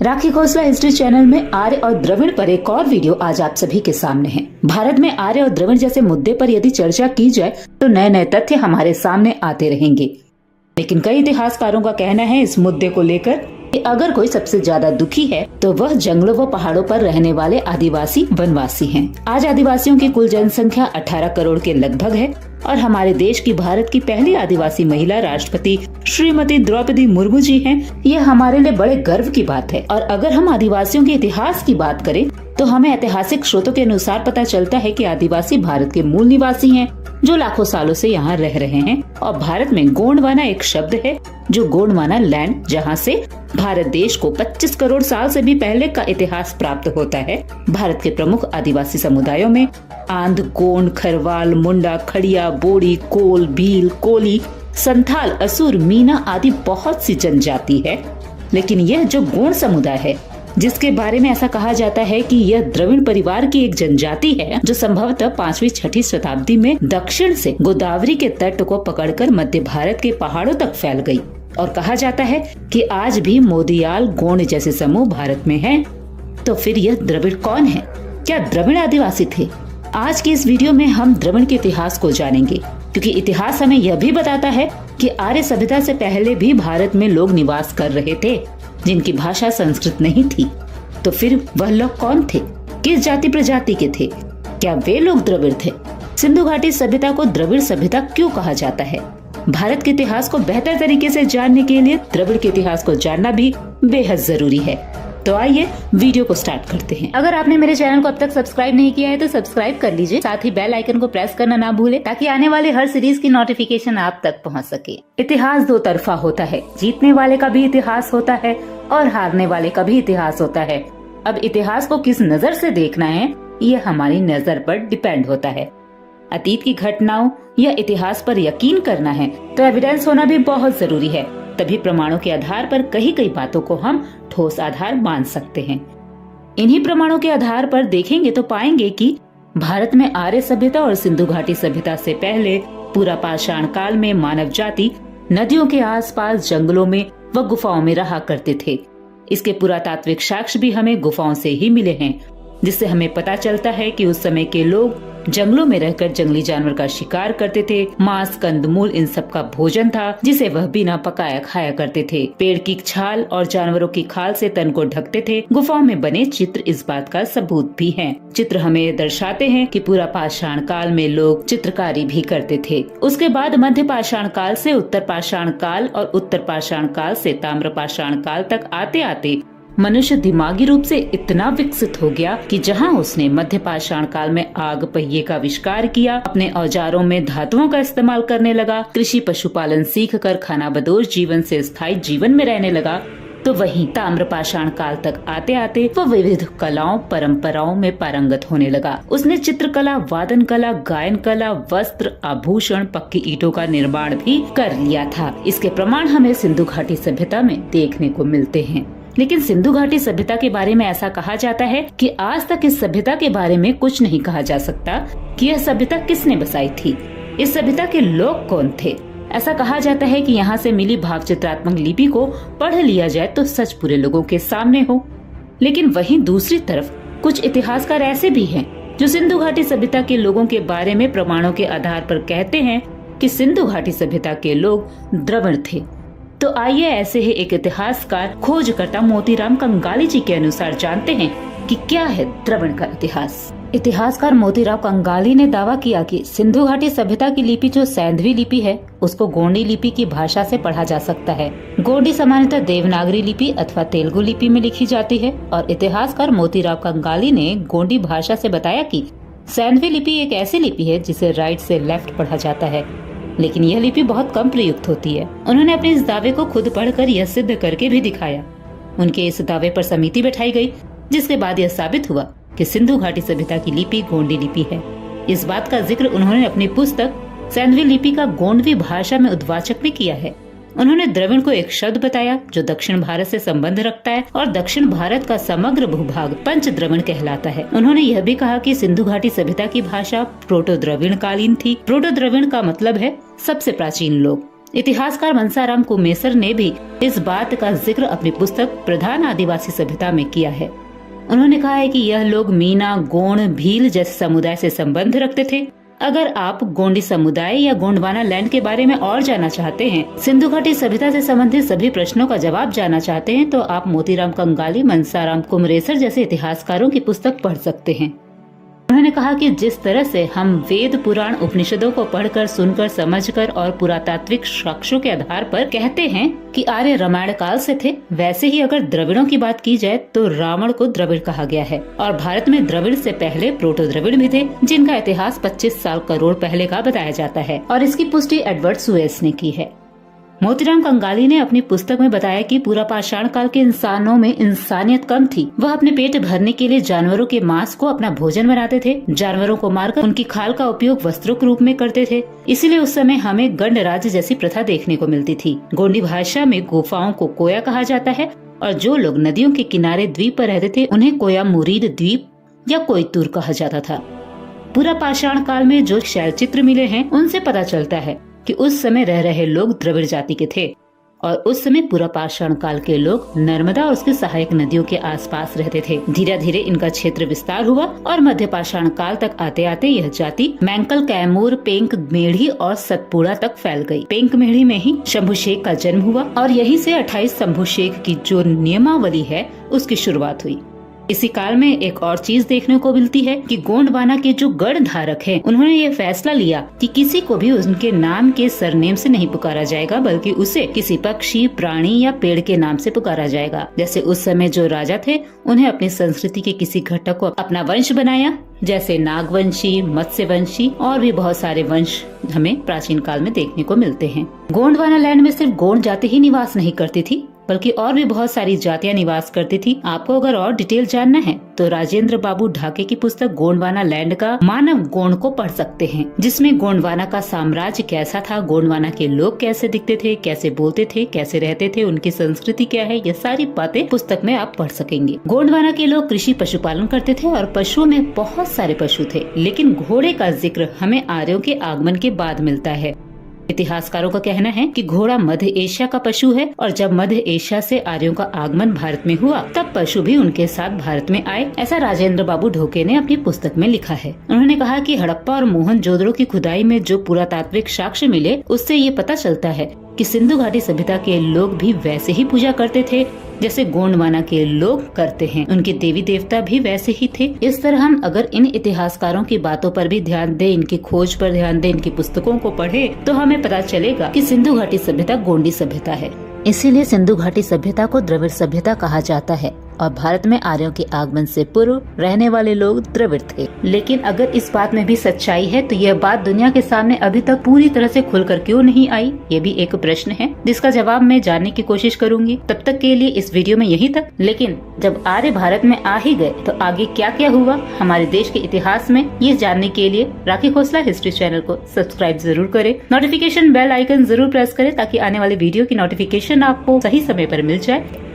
राखी Khosla history channel में आर्य और द्रविड़ पर एक और वीडियो आज आप सभी के सामने है। भारत में आर्य और द्रविड़ जैसे मुद्दे पर यदि चर्चा की जाए तो नए नए तथ्य हमारे सामने आते रहेंगे, लेकिन कई इतिहासकारों का कहना है इस मुद्दे को लेकर कि अगर कोई सबसे ज्यादा दुखी है तो वह जंगलों व पहाड़ों पर रहने वाले आदिवासी वनवासी हैं। आज आदिवासियों की कुल जनसंख्या 18 करोड़ के लगभग है और हमारे देश की भारत की पहली आदिवासी महिला राष्ट्रपति श्रीमती द्रौपदी मुर्मू जी हैं। यह हमारे लिए बड़े गर्व की बात है। और अगर हम आदिवासियों के इतिहास की बात करें तो हमें ऐतिहासिक स्रोतों के अनुसार पता चलता है कि आदिवासी भारत के मूल निवासी हैं, जो लाखों सालों से यहाँ रह रहे हैं। और भारत में गोंडवाना एक शब्द है जो गोंडवाना लैंड, जहाँ से भारत देश को 25 करोड़ साल से भी पहले का इतिहास प्राप्त होता है। भारत के प्रमुख आदिवासी समुदायों में आंध, गोंड, खरवाल, मुंडा, खड़िया, बोड़ी, कोल, भील, कोली, संथाल, असुर, मीना आदि बहुत सी जनजाति है। लेकिन यह जो गोंड समुदाय है, जिसके बारे में ऐसा कहा जाता है कि यह द्रविड़ परिवार की एक जनजाति है, जो संभवतः 5वीं-6वीं शताब्दी में दक्षिण से गोदावरी के तट को पकड़कर मध्य भारत के पहाड़ों तक फैल गई। और कहा जाता है कि आज भी मोदियाल, गोंड जैसे समूह भारत में हैं। तो फिर यह द्रविड़ कौन है? क्या द्रविड़ आदिवासी थे? आज की इस वीडियो में हम द्रविड़ के इतिहास को जानेंगे, क्योंकि इतिहास हमें यह भी बताता है कि आर्य सभ्यता से पहले भी भारत में लोग निवास कर रहे थे जिनकी भाषा संस्कृत नहीं थी। तो फिर वह लोग कौन थे? किस जाति प्रजाति के थे? क्या वे लोग द्रविड़ थे? सिंधु घाटी सभ्यता को द्रविड़ सभ्यता क्यों कहा जाता है? भारत के इतिहास को बेहतर तरीके से जानने के लिए द्रविड़ के इतिहास को जानना भी बेहद जरूरी है। तो आइए वीडियो को स्टार्ट करते हैं। अगर आपने मेरे चैनल को अब तक सब्सक्राइब नहीं किया है तो सब्सक्राइब कर लीजिए, साथ ही बेल आइकन को प्रेस करना ना भूलें ताकि आने वाले हर सीरीज की नोटिफिकेशन आप तक पहुंच सके। इतिहास दो तरफा होता है, जीतने वाले का भी इतिहास होता है और हारने वाले का भी इतिहास होता है। अब इतिहास को किस नजर से देखना है, ये हमारी नजर पर डिपेंड होता है। अतीत की घटनाओं या इतिहास पर यकीन करना है तो एविडेंस होना भी बहुत जरूरी है। तभी प्रमाणों के आधार पर कई बातों को हम ठोस आधार मान सकते हैं। इन्हीं प्रमाणों के आधार पर देखेंगे तो पाएंगे कि भारत में आर्य सभ्यता और सिंधु घाटी सभ्यता से पहले पूरा पाषाण काल में मानव जाति नदियों के आसपास जंगलों में व गुफाओं में रहा करते थे। इसके पुरातात्विक साक्ष्य भी हमें गुफाओं से ही मिले हैं, जिससे हमें पता चलता है कि उस समय के लोग जंगलों में रहकर जंगली जानवर का शिकार करते थे। मांस, कंदमूल इन सब का भोजन था, जिसे वह बिना पकाया खाया करते थे। पेड़ की छाल और जानवरों की खाल से तन को ढकते थे। गुफाओं में बने चित्र इस बात का सबूत भी हैं। चित्र हमें दर्शाते हैं कि पूरा पाषाण काल में लोग चित्रकारी भी करते थे। उसके बाद मध्य पाषाण काल से उत्तर पाषाण काल और उत्तर पाषाण काल से ताम्र पाषाण काल तक आते आते मनुष्य दिमागी रूप से इतना विकसित हो गया कि जहां उसने मध्य पाषाण काल में आग पहिए का आविष्कार किया, अपने औजारों में धातुओं का इस्तेमाल करने लगा, कृषि पशुपालन सीखकर खानाबदोश जीवन से स्थायी जीवन में रहने लगा, तो वहीं ताम्र पाषाण काल तक आते आते वह विविध कलाओं परंपराओं में पारंगत होने लगा। उसने चित्रकला, वादन कला, गायन कला, वस्त्र, आभूषण, पक्की ईंटों का निर्माण भी कर लिया था। इसके प्रमाण हमें सिंधु घाटी सभ्यता में देखने को मिलते हैं। लेकिन सिंधु घाटी सभ्यता के बारे में ऐसा कहा जाता है कि आज तक इस सभ्यता के बारे में कुछ नहीं कहा जा सकता कि यह सभ्यता किसने बसाई थी, इस सभ्यता के लोग कौन थे। ऐसा कहा जाता है कि यहाँ से मिली भाव चित्रात्मक लिपि को पढ़ लिया जाए तो सच पूरे लोगों के सामने हो। लेकिन वहीं दूसरी तरफ कुछ इतिहासकार ऐसे भी हैं जो सिंधु घाटी सभ्यता के लोगों के बारे में प्रमाणों के आधार पर कहते हैं कि सिंधु घाटी सभ्यता के लोग द्रविड़ थे। तो आइए ऐसे ही एक इतिहासकार खोजकर्ता मोतीराम कंगाली जी के अनुसार जानते हैं कि क्या है द्रविड़ का इतिहास। इतिहासकार मोतीराम कंगाली ने दावा किया कि सिंधु घाटी सभ्यता की लिपि जो सैंधवी लिपि है, उसको गोंडी लिपि की भाषा से पढ़ा जा सकता है। गोंडी सामान्यतः देवनागरी लिपि अथवा तेलुगु लिपि में लिखी जाती है। और इतिहासकार मोतीराम कंगाली ने गोंडी भाषा से बताया कि सैंधवी लिपि एक ऐसी लिपि है जिसे राइट से लेफ्ट पढ़ा जाता है, लेकिन यह लिपि बहुत कम प्रयुक्त होती है। उन्होंने अपने इस दावे को खुद पढ़कर यह सिद्ध करके भी दिखाया। उनके इस दावे पर समिति बैठाई गई, जिसके बाद यह साबित हुआ कि सिंधु घाटी सभ्यता की लिपि गोंडी लिपि है। इस बात का जिक्र उन्होंने अपनी पुस्तक सैंधवी लिपि का गोंडवी भाषा में उद्वाचक में किया है। उन्होंने द्रविड़ को एक शब्द बताया जो दक्षिण भारत से संबंध रखता है और दक्षिण भारत का समग्र भूभाग पंच द्रविड़ कहलाता है। उन्होंने यह भी कहा कि सिंधु घाटी सभ्यता की भाषा प्रोटो द्रविड़ कालीन थी। प्रोटो द्रविड़ का मतलब है सबसे प्राचीन लोग। इतिहासकार मनसाराम कुमेसर ने भी इस बात का जिक्र अपनी पुस्तक प्रधान आदिवासी सभ्यता में किया है। उन्होंने कहा है कि यह लोग मीना, गोंड, भील जैसे समुदाय से संबंध रखते थे। अगर आप गोंडी समुदाय या गोंडवाना लैंड के बारे में और जानना चाहते हैं, सिंधु घाटी सभ्यता से संबंधित सभी प्रश्नों का जवाब जानना चाहते हैं, तो आप मोतीराम कंगाली, मनसाराम कुमरेसर जैसे इतिहासकारों की पुस्तक पढ़ सकते हैं। उन्होंने कहा कि जिस तरह से हम वेद, पुराण, उपनिषदों को पढ़कर, सुनकर, समझकर और पुरातात्विक साक्ष्यों के आधार पर कहते हैं कि आर्य रामायण काल से थे, वैसे ही अगर द्रविड़ों की बात की जाए तो रावण को द्रविड़ कहा गया है और भारत में द्रविड़ से पहले प्रोटो द्रविड़ भी थे, जिनका इतिहास 25 साल करोड़ पहले का बताया जाता है और इसकी पुष्टि एडवर्ड सुएस ने की है। मोतीराम कंगाली ने अपनी पुस्तक में बताया कि पूरा पाषाण काल के इंसानों में इंसानियत कम थी। वह अपने पेट भरने के लिए जानवरों के मांस को अपना भोजन बनाते थे। जानवरों को मारकर उनकी खाल का उपयोग वस्त्रों के रूप में करते थे। इसीलिए उस समय हमें गंड राज्य जैसी प्रथा देखने को मिलती थी। गोंडी भाषा में गुफाओं को कोया कहा जाता है और जो लोग नदियों के किनारे द्वीप पर रहते थे उन्हें कोया मुरीद द्वीप या कोयतूर कहा जाता था। पूरा पाषाण काल में जो शैल चित्र मिले हैं उनसे पता चलता है कि उस समय रह रहे लोग द्रविड़ जाति के थे और उस समय पूरा पाषाण काल के लोग नर्मदा और उसके सहायक नदियों के आसपास रहते थे। धीरे धीरे इनका क्षेत्र विस्तार हुआ और मध्य पाषाण काल तक आते आते यह जाति मैंकल, कैमूर, पेंक मेढ़ी और सतपुड़ा तक फैल गई। पेंक मेढ़ी में ही शंभुशेख का जन्म हुआ और यहीं से 28 शंभुशेख की जो नियमावली है उसकी शुरुआत हुई। इसी काल में एक और चीज देखने को मिलती है कि गोंडवाना के जो गढ़ धारक हैं, उन्होंने ये फैसला लिया कि किसी को भी उनके नाम के सरनेम से नहीं पुकारा जाएगा, बल्कि उसे किसी पक्षी, प्राणी या पेड़ के नाम से पुकारा जाएगा। जैसे उस समय जो राजा थे उन्हें अपनी संस्कृति के किसी घटक को अपना वंश बनाया, जैसे नागवंशी, मत्स्यवंशी और भी बहुत सारे वंश हमें प्राचीन काल में देखने को मिलते हैं। गोंडवाना लैंड में सिर्फ गोंड जाति ही निवास नहीं करती थी, बल्कि और भी बहुत सारी जातियां निवास करती थी। आपको अगर और डिटेल जानना है तो राजेंद्र बाबू ढाके की पुस्तक गोंडवाना लैंड का मानव गोंड को पढ़ सकते हैं, जिसमें गोंडवाना का साम्राज्य कैसा था, गोंडवाना के लोग कैसे दिखते थे, कैसे बोलते थे, कैसे रहते थे, उनकी संस्कृति क्या है, ये सारी बातें पुस्तक में आप पढ़ सकेंगे। गोंडवाना के लोग कृषि पशुपालन करते थे और पशुओं में बहुत सारे पशु थे, लेकिन घोड़े का जिक्र हमें आर्यों के आगमन के बाद मिलता है। इतिहासकारों का कहना है कि घोड़ा मध्य एशिया का पशु है और जब मध्य एशिया से आर्यों का आगमन भारत में हुआ तब पशु भी उनके साथ भारत में आए, ऐसा राजेंद्र बाबू ढोके ने अपनी पुस्तक में लिखा है। उन्होंने कहा कि हड़प्पा और मोहनजोदड़ो की खुदाई में जो पुरातात्विक साक्ष्य मिले उससे ये पता चलता है कि सिंधु घाटी सभ्यता के लोग भी वैसे ही पूजा करते थे जैसे गोंडवाना के लोग करते हैं। उनके देवी देवता भी वैसे ही थे। इस तरह हम अगर इन इतिहासकारों की बातों पर भी ध्यान दें, इनकी खोज पर ध्यान दें, इनकी पुस्तकों को पढ़ें, तो हमें पता चलेगा कि सिंधु घाटी सभ्यता गोंडी सभ्यता है। इसीलिए सिंधु घाटी सभ्यता को द्रविड़ सभ्यता कहा जाता है और भारत में आर्यों के आगमन से पूर्व रहने वाले लोग द्रविड़ थे। लेकिन अगर इस बात में भी सच्चाई है तो यह बात दुनिया के सामने अभी तक पूरी तरह से खुलकर क्यों नहीं आई, ये भी एक प्रश्न है जिसका जवाब मैं जानने की कोशिश करूंगी। तब तक के लिए इस वीडियो में यही तक। लेकिन जब आर्य भारत में आ ही गए तो आगे क्या क्या हुआ हमारे देश के इतिहास में, ये जानने के लिए राखी खोसला हिस्ट्री चैनल को सब्सक्राइब जरूर करें, नोटिफिकेशन बेल आइकन जरूर प्रेस करें ताकि आने वाले वीडियो की नोटिफिकेशन आपको सही समय पर मिल जाए।